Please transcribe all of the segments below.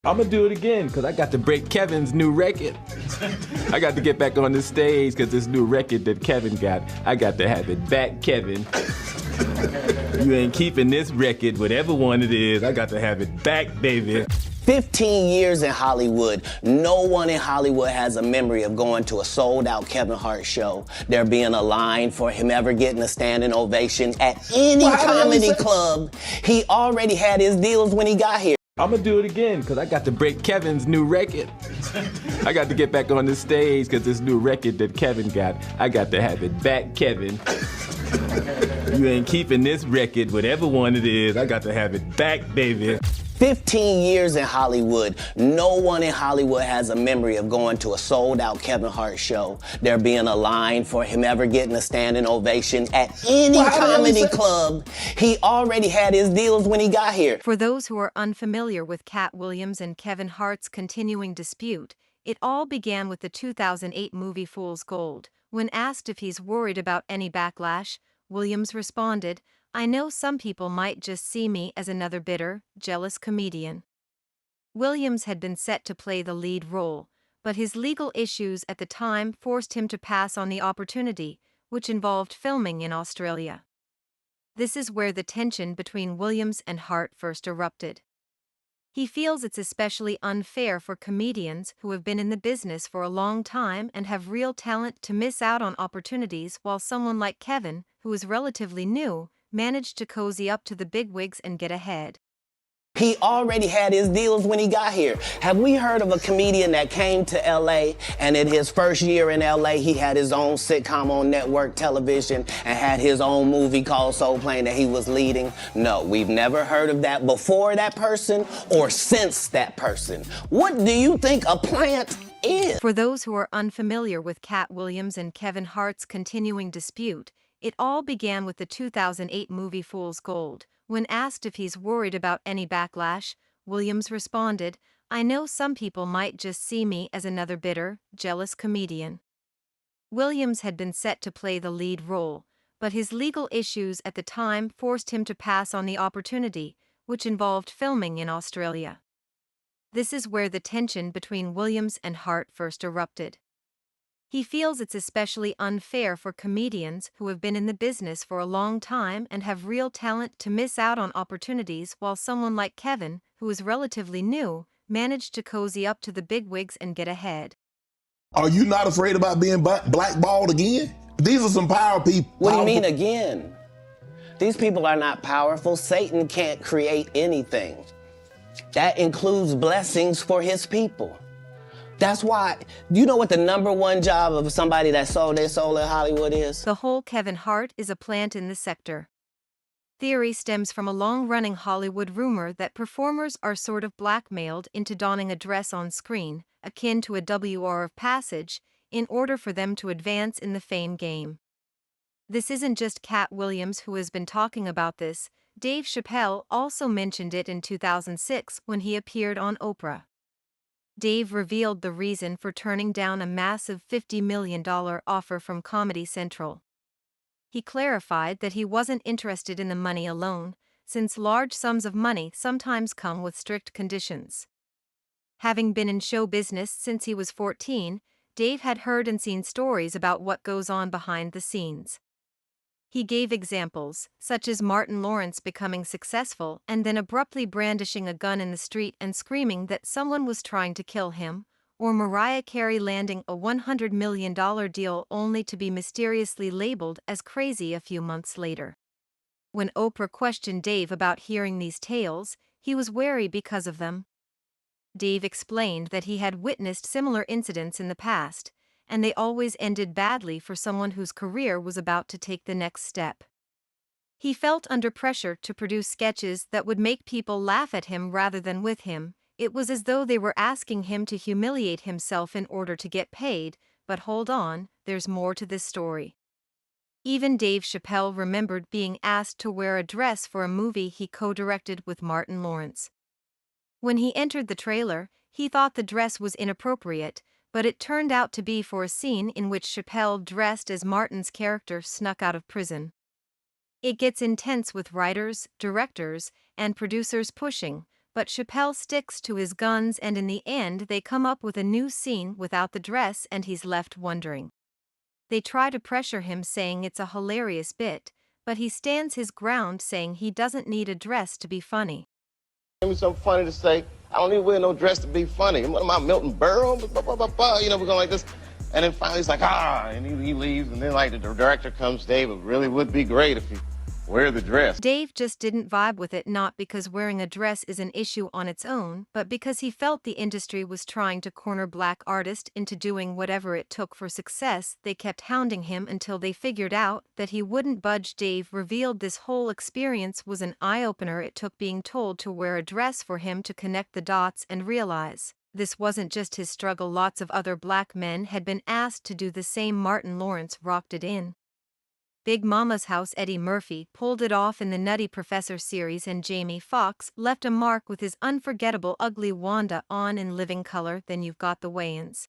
I'm gonna do it again because I got to break Kevin's new record. I got to get back on the stage because this new record that Kevin got, I got to have it back, Kevin. You ain't keeping this record, whatever one it is. I got to have it back, baby. 15 years in Hollywood, no one in Hollywood has a memory of going to a sold-out Kevin Hart show, there being a line for him ever getting a standing ovation at any comedy club. He already had his deals when he got here. I'm gonna do it again because I got to break Kevin's new record. I got to get back on the stage because this new record that Kevin got, I got to have it back, Kevin. You ain't keeping this record, whatever one it is. I got to have it back, baby. 15 years in Hollywood, no one in Hollywood has a memory of going to a sold-out Kevin Hart show, there being a line for him ever getting a standing ovation at any comedy club. He already had his deals when he got here. For those who are unfamiliar with Katt Williams and Kevin Hart's continuing dispute, it all began with the 2008 movie Fool's Gold. When asked if he's worried about any backlash, Williams responded, "I know some people might just see me as another bitter, jealous comedian." Williams had been set to play the lead role, but his legal issues at the time forced him to pass on the opportunity, which involved filming in Australia. This is where the tension between Williams and Hart first erupted. He feels it's especially unfair for comedians who have been in the business for a long time and have real talent to miss out on opportunities while someone like Kevin, who is relatively new, managed to cozy up to the bigwigs and get ahead. He already had his deals when he got here. Have we heard of a comedian that came to LA and in his first year in LA, he had his own sitcom on network television and had his own movie called Soul Plane that he was leading? No, we've never heard of that before that person or since that person. What do you think a plant is? For those who are unfamiliar with Katt Williams and Kevin Hart's continuing dispute, it all began with the 2008 movie Fool's Gold. When asked if he's worried about any backlash, Williams responded, "I know some people might just see me as another bitter, jealous comedian." Williams had been set to play the lead role, but his legal issues at the time forced him to pass on the opportunity, which involved filming in Australia. This is where the tension between Williams and Hart first erupted. He feels it's especially unfair for comedians who have been in the business for a long time and have real talent to miss out on opportunities while someone like Kevin, who is relatively new, managed to cozy up to the bigwigs and get ahead. Are you not afraid about being blackballed again? These are some power people. What do you mean again? These people are not powerful. Satan can't create anything. That includes blessings for his people. That's why, do you know what the #1 job of somebody that sold their soul in Hollywood is? The whole Kevin Hart is a plant in the sector. Theory stems from a long-running Hollywood rumor that performers are sort of blackmailed into donning a dress on screen, akin to a WR of passage, in order for them to advance in the fame game. This isn't just Katt Williams who has been talking about this. Dave Chappelle also mentioned it in 2006 when he appeared on Oprah. Dave revealed the reason for turning down a massive $50 million offer from Comedy Central. He clarified that he wasn't interested in the money alone, since large sums of money sometimes come with strict conditions. Having been in show business since he was 14, Dave had heard and seen stories about what goes on behind the scenes. He gave examples, such as Martin Lawrence becoming successful and then abruptly brandishing a gun in the street and screaming that someone was trying to kill him, or Mariah Carey landing a $100 million deal only to be mysteriously labeled as crazy a few months later. When Oprah questioned Dave about hearing these tales, he was wary because of them. Dave explained that he had witnessed similar incidents in the past, and they always ended badly for someone whose career was about to take the next step. He felt under pressure to produce sketches that would make people laugh at him rather than with him. It was as though they were asking him to humiliate himself in order to get paid, but hold on, there's more to this story. Even Dave Chappelle remembered being asked to wear a dress for a movie he co-directed with Martin Lawrence. When he entered the trailer, he thought the dress was inappropriate, but it turned out to be for a scene in which Chappelle dressed as Martin's character snuck out of prison. It gets intense with writers, directors, and producers pushing, But Chappelle sticks to his guns, and in the end they come up with a new scene without the dress, and he's left wondering. They try to pressure him, saying it's a hilarious bit, but he stands his ground, saying he doesn't need a dress to be funny. Give me something funny to say. I don't need to wear no dress to be funny. What am I, Milton Berle? You know, we're going like this. And then finally he's like, and he leaves. And then like the director comes, Dave, it really would be great if you wear the dress. Dave just didn't vibe with it, not because wearing a dress is an issue on its own, but because he felt the industry was trying to corner black artists into doing whatever it took for success. They kept hounding him until they figured out that he wouldn't budge. Dave revealed this whole experience was an eye-opener. It took being told to wear a dress for him to connect the dots and realize this wasn't just his struggle. Lots of other black men had been asked to do the same. Martin Lawrence rocked it in Big Mama's House, Eddie Murphy pulled it off in the Nutty Professor series, and Jamie Foxx left a mark with his unforgettable Ugly Wanda on In Living Color. Then you've got the Wayans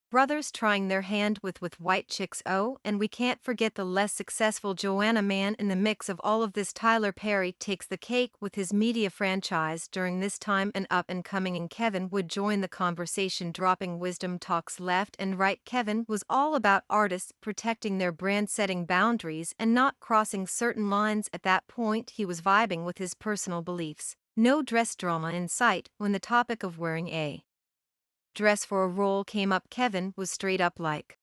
brothers trying their hand with White Chicks. Oh, and we can't forget the less successful Joanna Man. In the mix of all of this, Tyler Perry takes the cake with his media franchise. During this time, an up-and-coming and Kevin would join the conversation, dropping wisdom talks left and right. Kevin was all about artists protecting their brand, setting boundaries, and not crossing certain lines. At that point, he was vibing with his personal beliefs. No dress drama in sight. When the topic of wearing a dress for a role came up, Kevin was straight up like,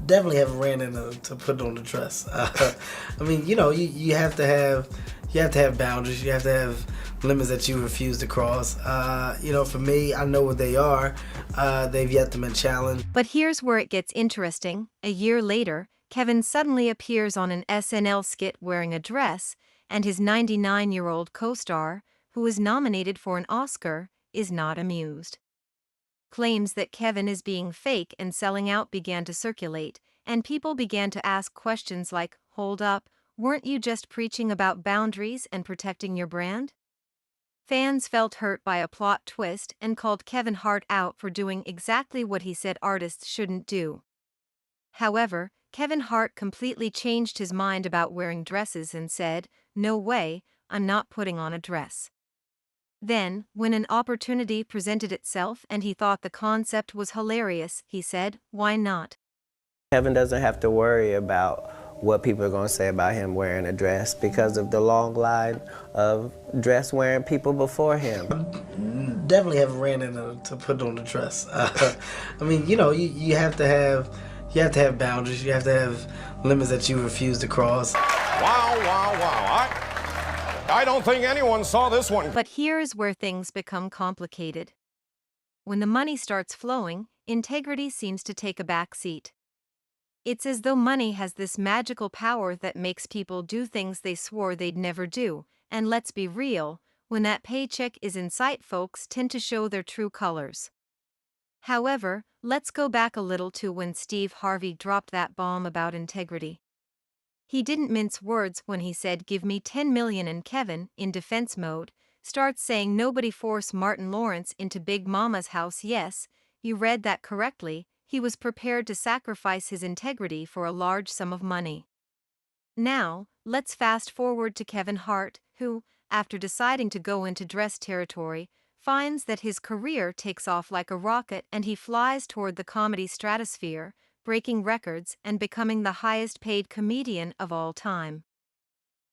definitely haven't ran into to put on the dress. I mean, you know, you have to have boundaries. You have to have limits that you refuse to cross. You know, for me, I know what they are. They've yet to been challenged. But here's where it gets interesting. A year later, Kevin suddenly appears on an SNL skit wearing a dress, and his 99-year-old co-star, who is nominated for an Oscar, is not amused. Claims that Kevin is being fake and selling out began to circulate, and people began to ask questions like, hold up, weren't you just preaching about boundaries and protecting your brand? Fans felt hurt by a plot twist and called Kevin Hart out for doing exactly what he said artists shouldn't do. However, Kevin Hart completely changed his mind about wearing dresses and said, no way, I'm not putting on a dress. Then, when an opportunity presented itself and he thought the concept was hilarious, he said, why not? Kevin doesn't have to worry about what people are going to say about him wearing a dress because of the long line of dress-wearing people before him. Definitely haven't ran into to put on the dress. I mean, you know, you have to have boundaries. You have to have limits that you refuse to cross. Wow. I don't think anyone saw this one. But here's where things become complicated. When the money starts flowing, integrity seems to take a back seat. It's as though money has this magical power that makes people do things they swore they'd never do, and let's be real, when that paycheck is in sight, folks tend to show their true colors. However, let's go back a little to when Steve Harvey dropped that bomb about integrity. He didn't mince words when he said, give me 10 million, and Kevin, in defense mode, starts saying nobody force Martin Lawrence into Big Mama's House. Yes, you read that correctly, he was prepared to sacrifice his integrity for a large sum of money. Now, let's fast forward to Kevin Hart, who, after deciding to go into dress territory, finds that his career takes off like a rocket and he flies toward the comedy stratosphere, breaking records and becoming the highest-paid comedian of all time.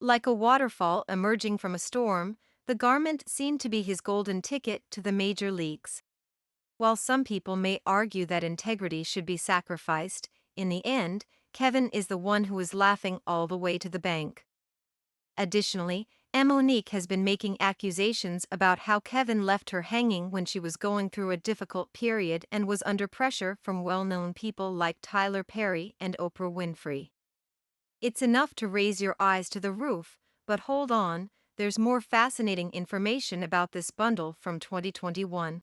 Like a waterfall emerging from a storm, the garment seemed to be his golden ticket to the major leagues. While some people may argue that integrity should be sacrificed, in the end, Kevin is the one who is laughing all the way to the bank. Additionally, Monique has been making accusations about how Kevin left her hanging when she was going through a difficult period and was under pressure from well-known people like Tyler Perry and Oprah Winfrey. It's enough to raise your eyes to the roof, but hold on, there's more fascinating information about this bundle from 2021.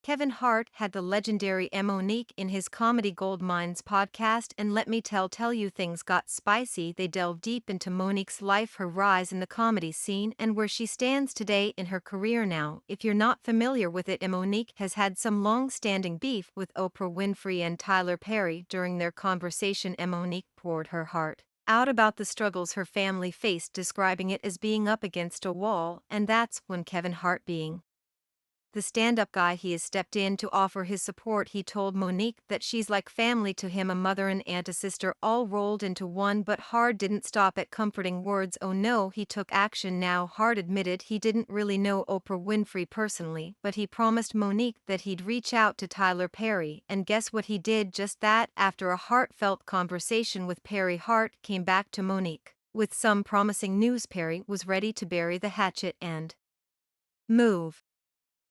Kevin Hart had the legendary Monique in his Comedy Gold Mines podcast, and let me tell you, things got spicy. They delved deep into Monique's life, her rise in the comedy scene, and where she stands today in her career. Now, if you're not familiar with it, Monique has had some long-standing beef with Oprah Winfrey and Tyler Perry. During their conversation, Monique poured her heart out about the struggles her family faced, describing it as being up against a wall, and that's when Kevin Hart, being the stand-up guy he has, stepped in to offer his support. He told Monique that she's like family to him, a mother and aunt, a sister, all rolled into one. But Hart didn't stop at comforting words. Oh no, he took action now. Hart admitted he didn't really know Oprah Winfrey personally, but he promised Monique that he'd reach out to Tyler Perry, and guess what, he did just that. After a heartfelt conversation with Perry, Hart came back to Monique with some promising news. Perry was ready to bury the hatchet and move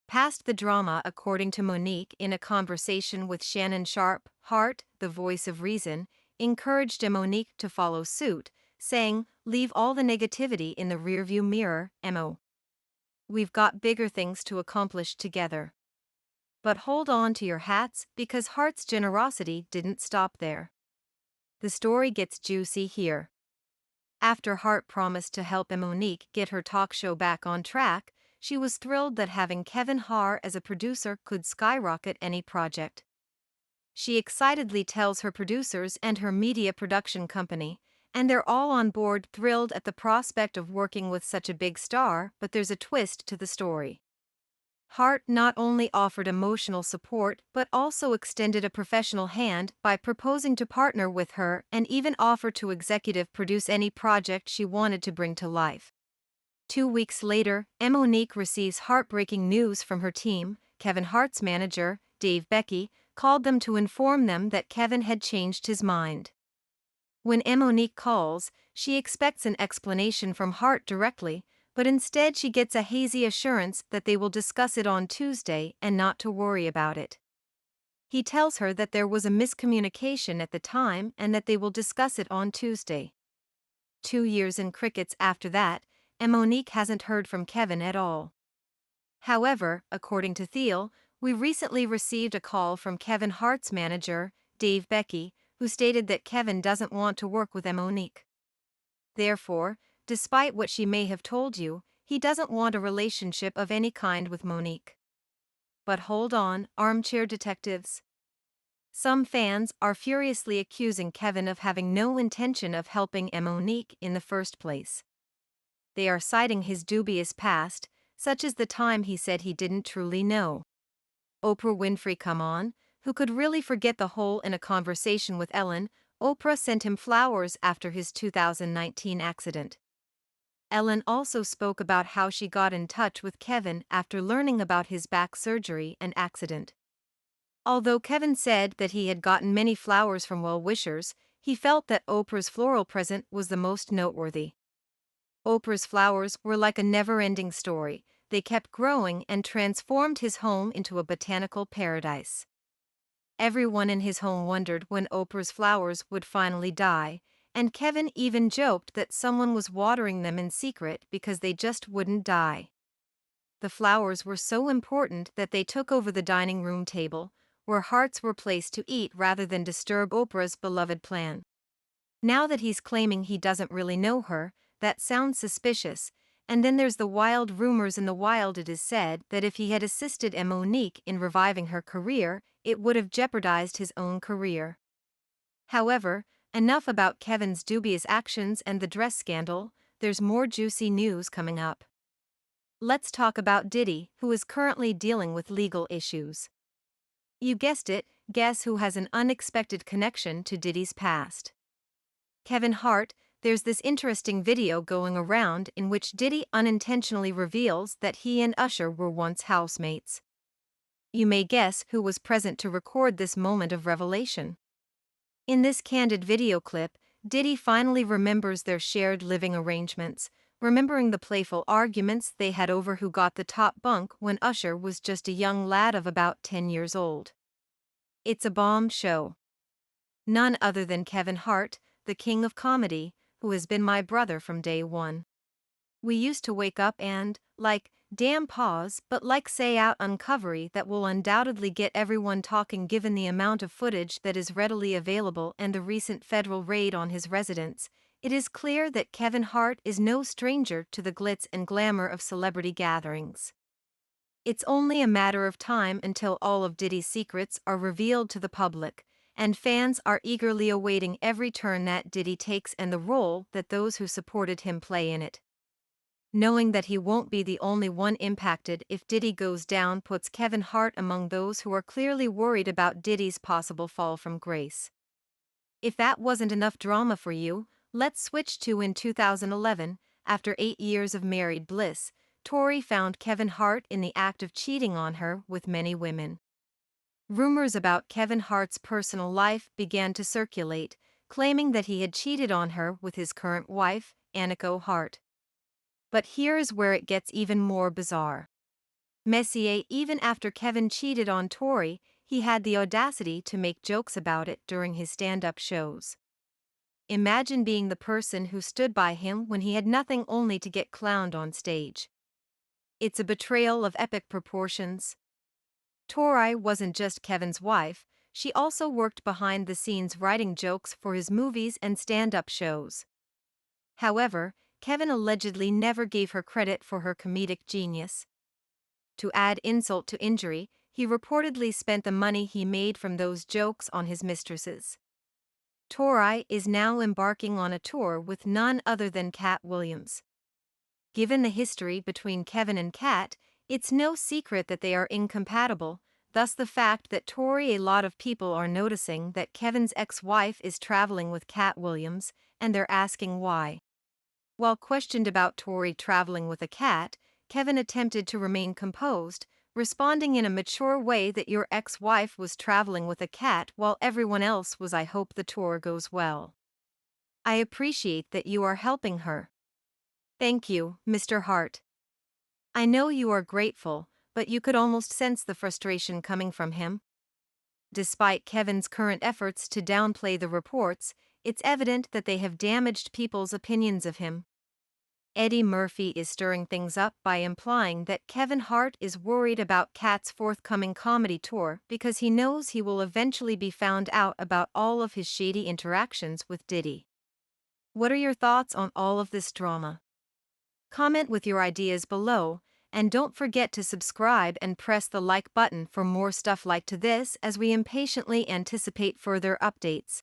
past the drama. According to Monique, in a conversation with Shannon Sharpe, Hart, the voice of reason, encouraged Monique to follow suit, saying, "Leave all the negativity in the rearview mirror, Mo. We've got bigger things to accomplish together." But hold on to your hats, because Hart's generosity didn't stop there. The story gets juicy here. After Hart promised to help Monique get her talk show back on track, she was thrilled that having Kevin Hart as a producer could skyrocket any project. She excitedly tells her producers and her media production company, and they're all on board, thrilled at the prospect of working with such a big star. But there's a twist to the story. Hart not only offered emotional support but also extended a professional hand by proposing to partner with her and even offer to executive produce any project she wanted to bring to life. 2 weeks later, Monique receives heartbreaking news from her team. Kevin Hart's manager, Dave Becky, called them to inform them that Kevin had changed his mind. When Monique calls, she expects an explanation from Hart directly, but instead she gets a hazy assurance that they will discuss it on Tuesday and not to worry about it. He tells her that there was a miscommunication at the time and that they will discuss it on Tuesday. 2 years and crickets after that, Monique hasn't heard from Kevin at all. However, according to Thiel, we recently received a call from Kevin Hart's manager, Dave Becky, who stated that Kevin doesn't want to work with Monique. Therefore, despite what she may have told you, he doesn't want a relationship of any kind with Monique. But hold on, armchair detectives. Some fans are furiously accusing Kevin of having no intention of helping Monique in the first place. They are citing his dubious past, such as the time he said he didn't truly know Oprah Winfrey. Come on, who could really forget the whole? In a conversation with Ellen, Oprah sent him flowers after his 2019 accident. Ellen also spoke about how she got in touch with Kevin after learning about his back surgery and accident. Although Kevin said that he had gotten many flowers from well-wishers, he felt that Oprah's floral present was the most noteworthy. Oprah's flowers were like a never-ending story. They kept growing and transformed his home into a botanical paradise. Everyone in his home wondered when Oprah's flowers would finally die, and Kevin even joked that someone was watering them in secret because they just wouldn't die. The flowers were so important that they took over the dining room table, where hearts were placed to eat rather than disturb Oprah's beloved plan. Now that he's claiming he doesn't really know her, that sounds suspicious. And then there's the wild rumors in the wild. It is said that if he had assisted Monique in reviving her career, it would have jeopardized his own career. However, enough about Kevin's dubious actions and the dress scandal. There's more juicy news coming up. Let's talk about Diddy, who is currently dealing with legal issues. You guessed it, guess who has an unexpected connection to Diddy's past? Kevin Hart. There's this interesting video going around in which Diddy unintentionally reveals that he and Usher were once housemates. You may guess who was present to record this moment of revelation. In this candid video clip, Diddy finally remembers their shared living arrangements, remembering the playful arguments they had over who got the top bunk when Usher was just a young lad of about 10 years old. It's a bomb show. None other than Kevin Hart, the king of comedy, who has been my brother from day one. We used to wake up and, like, damn pause, but like say out uncovery that will undoubtedly get everyone talking given the amount of footage that is readily available and the recent federal raid on his residence. It is clear that Kevin Hart is no stranger to the glitz and glamour of celebrity gatherings. It's only a matter of time until all of Diddy's secrets are revealed to the public, and fans are eagerly awaiting every turn that Diddy takes and the role that those who supported him play in it. Knowing that he won't be the only one impacted if Diddy goes down puts Kevin Hart among those who are clearly worried about Diddy's possible fall from grace. If that wasn't enough drama for you, let's switch to in 2011, after 8 years of married bliss, Tori found Kevin Hart in the act of cheating on her with many women. Rumors about Kevin Hart's personal life began to circulate, claiming that he had cheated on her with his current wife, Anniko Hart. But here's where it gets even more bizarre. Messier, even after Kevin cheated on Tori, he had the audacity to make jokes about it during his stand-up shows. Imagine being the person who stood by him when he had nothing only to get clowned on stage. It's a betrayal of epic proportions. Tori wasn't just Kevin's wife, she also worked behind the scenes writing jokes for his movies and stand-up shows. However, Kevin allegedly never gave her credit for her comedic genius. To add insult to injury, he reportedly spent the money he made from those jokes on his mistresses. Tori is now embarking on a tour with none other than Katt Williams. Given the history between Kevin and Katt, it's no secret that they are incompatible, thus the fact that a lot of people are noticing that Kevin's ex-wife is traveling with Katt Williams, and they're asking why. While questioned about Tori traveling with a cat, Kevin attempted to remain composed, responding in a mature way that your ex-wife was traveling with a cat while everyone else was. I hope the tour goes well. I appreciate that you are helping her. Thank you, Mr. Hart. I know you are grateful, but you could almost sense the frustration coming from him. Despite Kevin's current efforts to downplay the reports, it's evident that they have damaged people's opinions of him. Eddie Murphy is stirring things up by implying that Kevin Hart is worried about Katt's forthcoming comedy tour because he knows he will eventually be found out about all of his shady interactions with Diddy. What are your thoughts on all of this drama? Comment with your ideas below, and don't forget to subscribe and press the like button for more stuff like this as we impatiently anticipate further updates.